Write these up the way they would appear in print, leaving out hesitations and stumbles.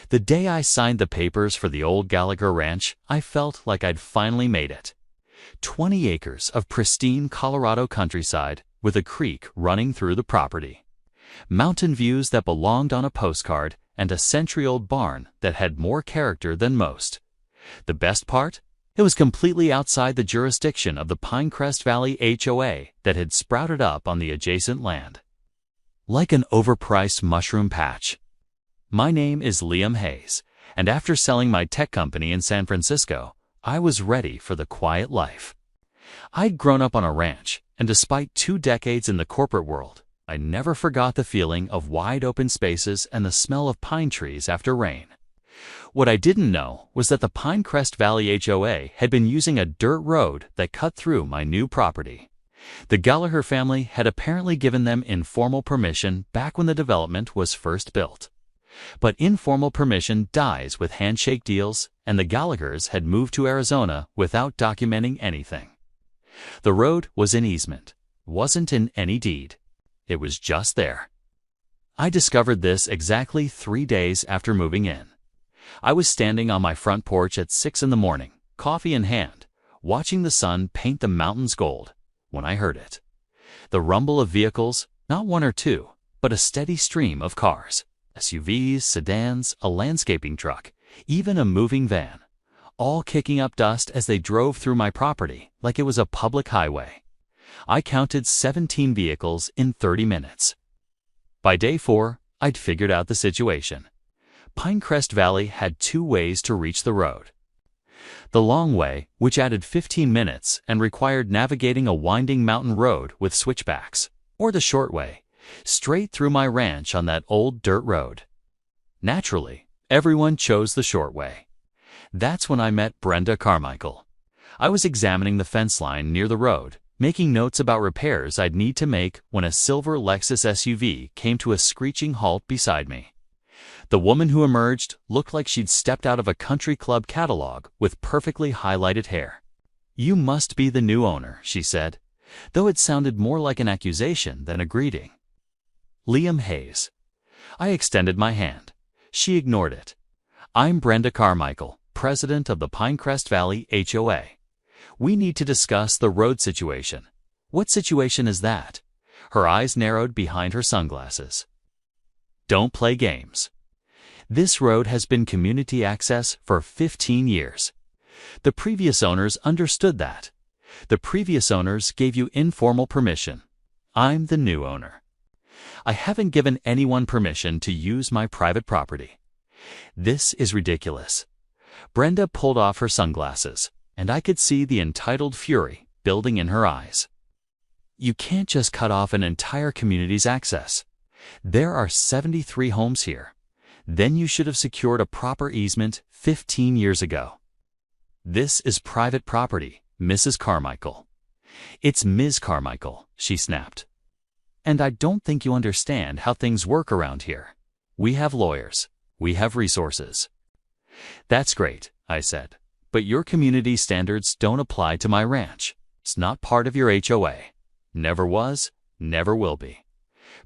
The day I signed the papers for the old Gallagher Ranch, I felt like I'd finally made it. 20 acres of pristine Colorado countryside with a creek running through the property. Mountain views that belonged on a postcard and a century-old barn that had more character than most. The best part? It was completely outside the jurisdiction of the Pinecrest Valley HOA that had sprouted up on the adjacent land. Like an overpriced mushroom patch. My name is Liam Hayes, and after selling my tech company in San Francisco, I was ready for the quiet life. I'd grown up on a ranch, and despite 2 decades in the corporate world, I never forgot the feeling of wide open spaces and the smell of pine trees after rain. What I didn't know was that the Pinecrest Valley HOA had been using a dirt road that cut through my new property. The Gallagher family had apparently given them informal permission back when the development was first built. But informal permission dies with handshake deals, and the Gallaghers had moved to Arizona without documenting anything. The road was in easement, wasn't in any deed. It was just there. I discovered this exactly 3 days after moving in. I was standing on my front porch at 6 in the morning, coffee in hand, watching the sun paint the mountains gold, when I heard it. The rumble of vehicles, not 1 or 2, but a steady stream of cars. SUVs, sedans, a landscaping truck, even a moving van, all kicking up dust as they drove through my property like it was a public highway. I counted 17 vehicles in 30 minutes. By day 4, I'd figured out the situation. Pinecrest Valley had 2 ways to reach the road. The long way, which added 15 minutes and required navigating a winding mountain road with switchbacks, or the short way, straight through my ranch on that old dirt road. Naturally, everyone chose the short way. That's when I met Brenda Carmichael. I was examining the fence line near the road, making notes about repairs I'd need to make when a silver Lexus SUV came to a screeching halt beside me. The woman who emerged looked like she'd stepped out of a country club catalog with perfectly highlighted hair. "You must be the new owner," she said, though it sounded more like an accusation than a greeting. "Liam Hayes." I extended my hand. She ignored it. "I'm Brenda Carmichael, president of the Pinecrest Valley HOA. We need to discuss the road situation." "What situation is that?" Her eyes narrowed behind her sunglasses. "Don't play games. This road has been community access for 15 years. The previous owners understood that. The previous owners gave you informal permission. I'm the new owner. I haven't given anyone permission to use my private property. This is ridiculous." Brenda pulled off her sunglasses, and I could see the entitled fury building in her eyes. "You can't just cut off an entire community's access. There are 73 homes here. Then you should have secured a proper easement 15 years ago." "This is private property, Mrs. Carmichael." "It's Ms. Carmichael," she snapped. "And I don't think you understand how things work around here. We have lawyers. We have resources." "That's great," I said, "but your community standards don't apply to my ranch. It's not part of your HOA. Never was, never will be."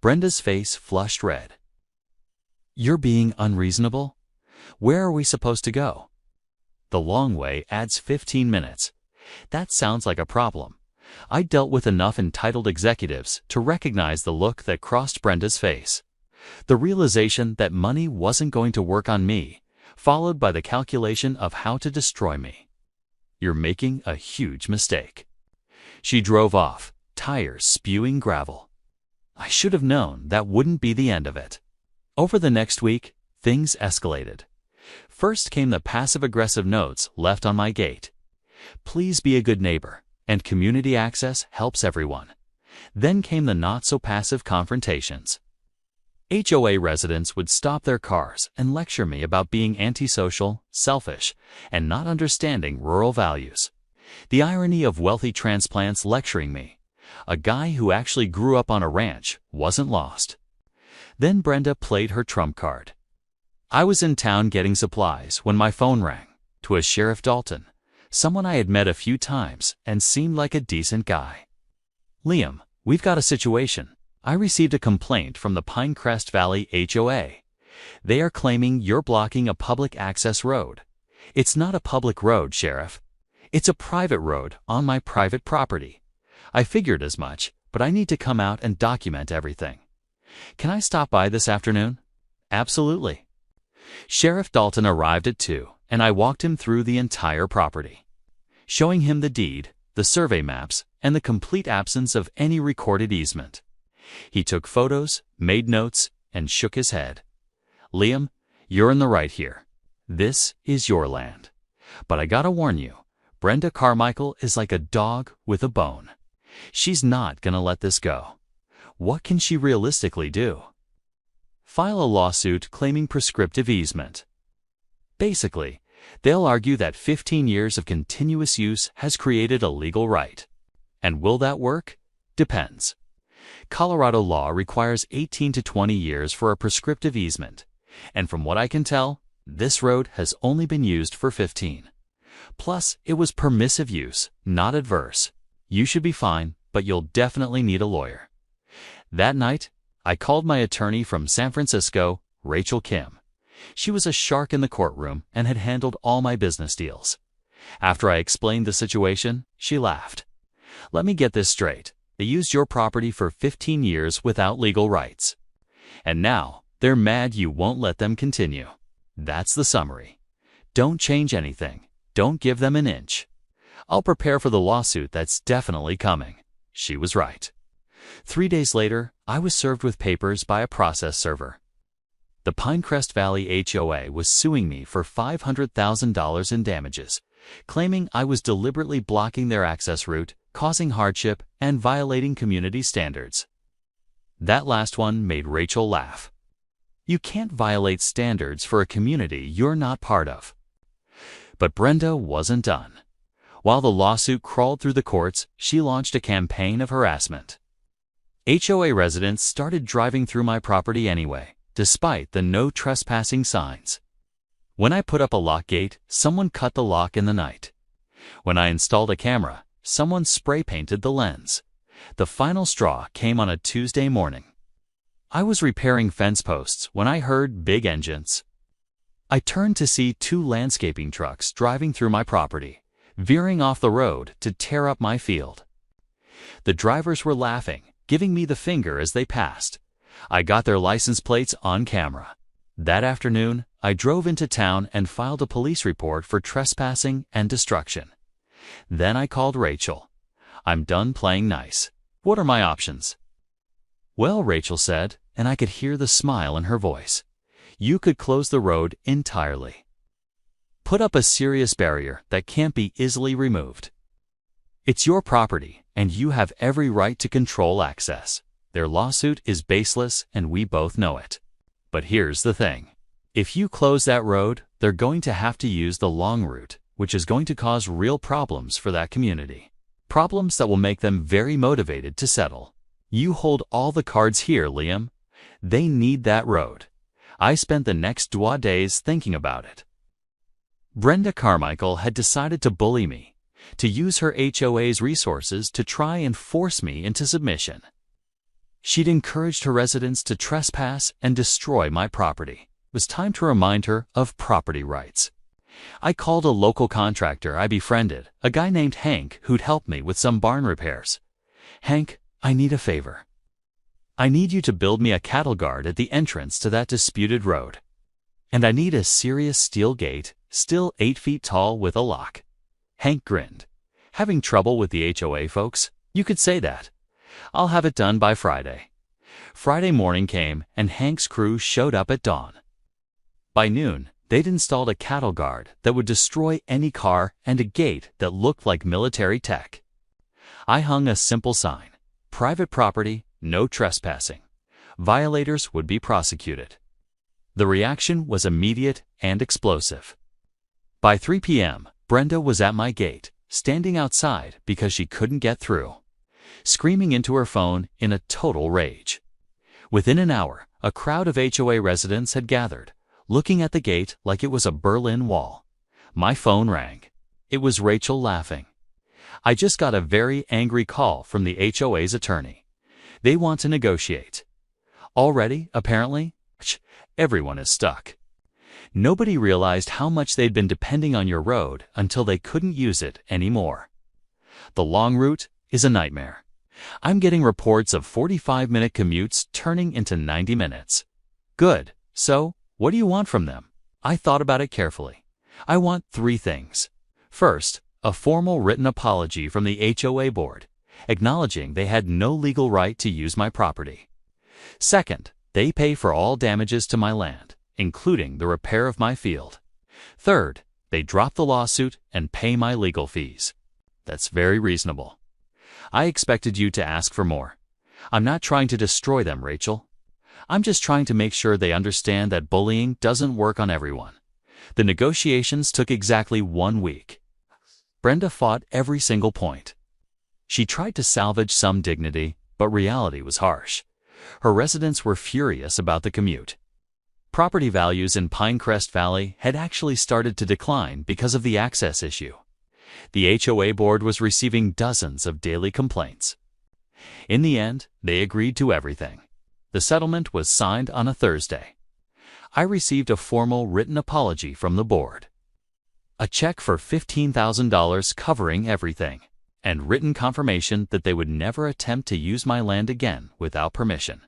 Brenda's face flushed red. "You're being unreasonable? Where are we supposed to go?" "The long way adds 15 minutes. That sounds like a problem." I dealt with enough entitled executives to recognize the look that crossed Brenda's face. The realization that money wasn't going to work on me, followed by the calculation of how to destroy me. "You're making a huge mistake." She drove off, tires spewing gravel. I should have known that wouldn't be the end of it. Over the next week, things escalated. First came the passive-aggressive notes left on my gate. "Please be a good neighbor, and community access helps everyone." Then came the not-so-passive confrontations. HOA residents would stop their cars and lecture me about being antisocial, selfish, and not understanding rural values. The irony of wealthy transplants lecturing me, a guy who actually grew up on a ranch, wasn't lost. Then Brenda played her trump card. I was in town getting supplies when my phone rang, to a Sheriff Dalton, someone I had met a few times and seemed like a decent guy. "Liam, we've got a situation. I received a complaint from the Pinecrest Valley HOA. They are claiming you're blocking a public access road. It's not a public road, Sheriff. It's a private road on my private property. I figured as much, but I need to come out and document everything. Can I stop by this afternoon? Absolutely. Sheriff Dalton arrived at 2, and I walked him through the entire property, showing him the deed, the survey maps, and the complete absence of any recorded easement. He took photos, made notes, and shook his head. Liam, you're in the right here. This is your land. But I gotta warn you, Brenda Carmichael is like a dog with a bone. She's not gonna let this go. What can she realistically do? File a lawsuit claiming prescriptive easement. Basically, they'll argue that 15 years of continuous use has created a legal right. And will that work? Depends. Colorado law requires 18 to 20 years for a prescriptive easement, and from what I can tell, this road has only been used for 15. Plus, it was permissive use, not adverse. You should be fine, but you'll definitely need a lawyer. That night, I called my attorney from San Francisco, Rachel Kim. She was a shark in the courtroom and had handled all my business deals. After I explained the situation, she laughed. Let me get this straight. They used your property for 15 years without legal rights. And now, they're mad you won't let them continue. That's the summary. Don't change anything. Don't give them an inch. I'll prepare for the lawsuit that's definitely coming. She was right. 3 days later, I was served with papers by a process server. The Pinecrest Valley HOA was suing me for $500,000 in damages, claiming I was deliberately blocking their access route, causing hardship, and violating community standards. That last one made Rachel laugh. You can't violate standards for a community you're not part of. But Brenda wasn't done. While the lawsuit crawled through the courts, she launched a campaign of harassment. HOA residents started driving through my property anyway, despite the no trespassing signs. When I put up a lock gate, someone cut the lock in the night. When I installed a camera, someone spray painted the lens. The final straw came on a Tuesday morning. I was repairing fence posts when I heard big engines. I turned to see 2 landscaping trucks driving through my property, veering off the road to tear up my field. The drivers were laughing, giving me the finger as they passed. I got their license plates on camera. That afternoon, I drove into town and filed a police report for trespassing and destruction. Then I called Rachel. I'm done playing nice. What are my options? Well, Rachel said, and I could hear the smile in her voice. You could close the road entirely. Put up a serious barrier that can't be easily removed. It's your property, and you have every right to control access. Their lawsuit is baseless, and we both know it. But here's the thing. If you close that road, they're going to have to use the long route, which is going to cause real problems for that community. Problems that will make them very motivated to settle. You hold all the cards here, Liam. They need that road. I spent the next 2 days thinking about it. Brenda Carmichael had decided to bully me, to use her HOA's resources to try and force me into submission. She'd encouraged her residents to trespass and destroy my property. It was time to remind her of property rights. I called a local contractor I befriended, a guy named Hank who'd help me with some barn repairs. Hank, I need a favor. I need you to build me a cattle guard at the entrance to that disputed road. And I need a serious steel gate, still 8 feet tall with a lock. Hank grinned. Having trouble with the HOA folks? You could say that. I'll have it done by Friday. Friday morning came, and Hank's crew showed up at dawn. By noon, they'd installed a cattle guard that would destroy any car and a gate that looked like military tech. I hung a simple sign. Private property, no trespassing. Violators would be prosecuted. The reaction was immediate and explosive. By 3 p.m., Brenda was at my gate, standing outside because she couldn't get through, screaming into her phone in a total rage. Within an hour, a crowd of HOA residents had gathered, looking at the gate like it was a Berlin Wall. My phone rang. It was Rachel laughing. I just got a very angry call from the HOA's attorney. They want to negotiate. Already, apparently? everyone is stuck. Nobody realized how much they'd been depending on your road until they couldn't use it anymore. The long route is a nightmare. I'm getting reports of 45-minute commutes turning into 90 minutes. Good. So, what do you want from them? I thought about it carefully. I want 3 things. First, a formal written apology from the HOA board, acknowledging they had no legal right to use my property. Second, they pay for all damages to my land, including the repair of my field. Third, they drop the lawsuit and pay my legal fees. That's very reasonable. I expected you to ask for more. I'm not trying to destroy them, Rachel. I'm just trying to make sure they understand that bullying doesn't work on everyone. The negotiations took exactly 1 week. Brenda fought every single point. She tried to salvage some dignity, but reality was harsh. Her residents were furious about the commute. Property values in Pinecrest Valley had actually started to decline because of the access issue. The HOA board was receiving dozens of daily complaints. In the end, they agreed to everything. The settlement was signed on a Thursday. I received a formal written apology from the board, a check for $15,000 covering everything, and written confirmation that they would never attempt to use my land again without permission.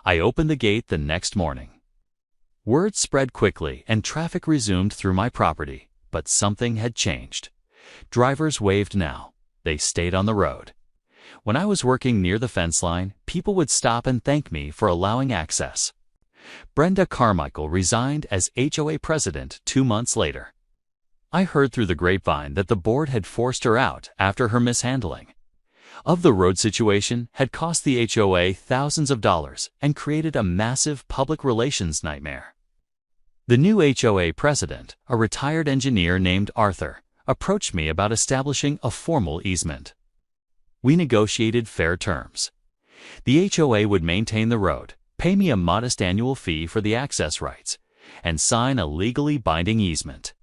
I opened the gate the next morning. Word spread quickly and traffic resumed through my property, but something had changed. Drivers waved now. They stayed on the road. When I was working near the fence line, people would stop and thank me for allowing access. Brenda Carmichael resigned as HOA president 2 months later. I heard through the grapevine that the board had forced her out after her mishandling of the road situation had cost the HOA thousands of dollars and created a massive public relations nightmare. The new HOA president, a retired engineer named Arthur, approached me about establishing a formal easement. We negotiated fair terms. The HOA would maintain the road, pay me a modest annual fee for the access rights, and sign a legally binding easement.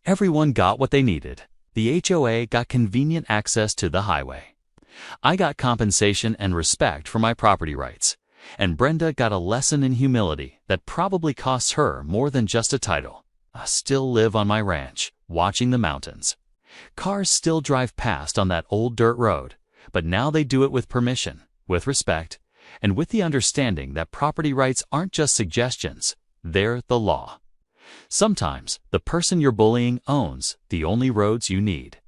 Everyone got what they needed. The HOA got convenient access to the highway. I got compensation and respect for my property rights, and Brenda got a lesson in humility that probably costs her more than just a title. I still live on my ranch, watching the mountains. Cars still drive past on that old dirt road, but now they do it with permission, with respect, and with the understanding that property rights aren't just suggestions, they're the law. Sometimes, the person you're bullying owns the only roads you need.